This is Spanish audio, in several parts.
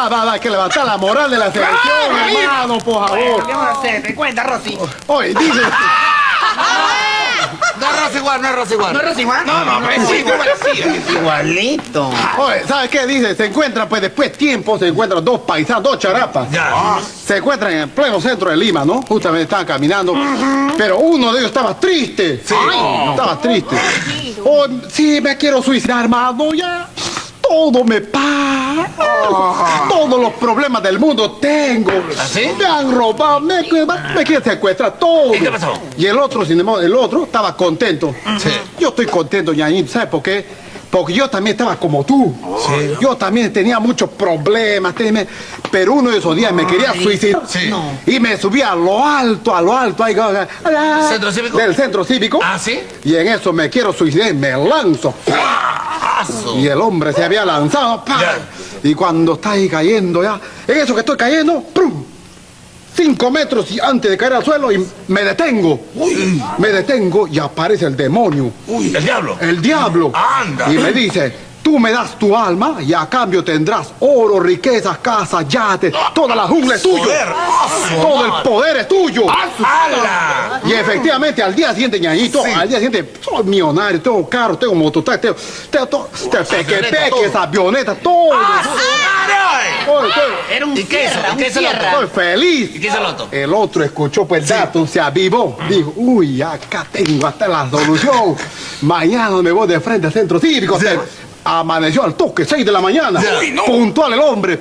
Va, hay que levantar la moral de la selección, hermano, por favor. Te cuenta, Rosy. Oye, dice... No es Rosy igual, no es Rosy igual. ¿No es Rosy igual? No, pero es igual, sí. Igualito. Oye, ¿sabes qué dice? Se encuentran, pues después de tiempo, se encuentran dos paisanos, dos charapas. Ya. Se encuentran en el pleno centro de Lima, ¿no? Justamente estaban caminando. Pero uno de ellos estaba triste. Sí. Estaba triste. Oh, sí, me quiero suicidar, hermano, ya. Todo me pasa. Todos los problemas del mundo tengo. ¿Ah, sí? Me han robado, me quieren secuestrar todo. ¿Y qué pasó? Y el otro, sin embargo, el otro estaba contento. Sí. Yo estoy contento, ñañito, ¿sabes por qué? Porque yo también estaba como tú. Sí. Yo también tenía muchos problemas, pero uno de esos días me quería suicidar. Sí. Y me subí a lo alto, ahí, ¿Centro cívico? del centro cívico. ¿Ah, sí? Y en eso me quiero suicidar y me lanzo. Y el hombre se había lanzado. ¡Pah! Ya. Y cuando está ahí cayendo ya, en eso que estoy cayendo, ¡prum! 5 metros antes de caer al suelo y me detengo. Uy. Me detengo y aparece el demonio. Uy, el diablo. El diablo. Anda. Y me dice, tú me das tu alma y a cambio tendrás oro, riquezas, casas, yates, toda la jungla es tuyo. Poder. Todo el poder es tuyo. ¡Hala! Y efectivamente, al día siguiente, ñañito, Sí. al día siguiente, soy millonario, tengo carro, tengo mototaxi, tengo peque, todo. avionetas, todo. Oye, Era un ¿Y qué hizo? tierra, ¿Y un qué hizo el tierra. estoy feliz. ¿Y qué hizo el otro? El otro escuchó pues el dato, se avivó. Dijo, uy, acá tengo hasta la solución. Mañana me voy de frente al centro cívico. Sí. Amaneció al toque, 6 de la mañana. Ya. Uy, no. Puntual el hombre.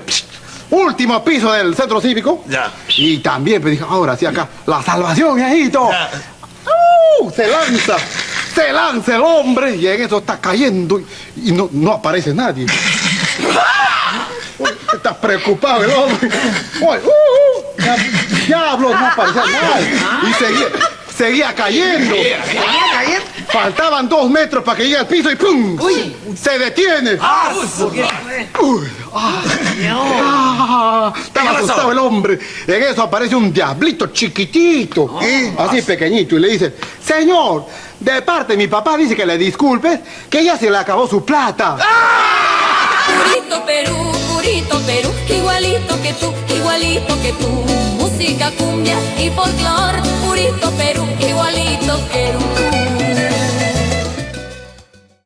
Último piso del centro cívico. Ya. Y también me dijo, ahora sí acá, la salvación, hijito. Ya. Se lanza el hombre y en eso está cayendo y no aparece nadie. Está preocupado el hombre. Oye, diablo, no aparecía nadie. Y seguía cayendo. ¿Seguía cayendo? Faltaban 2 metros para que llegue al piso y ¡pum! Uy. Se detiene. Estaba pasó? asustado el hombre. En eso aparece un diablito chiquitito, así pequeñito, y le dice, señor, de parte de mi papá dice que le disculpes, que ya se le acabó su plata. Purito Perú, igualito que tú, música, cumbia y folclor, purito Perú, igualito Perú.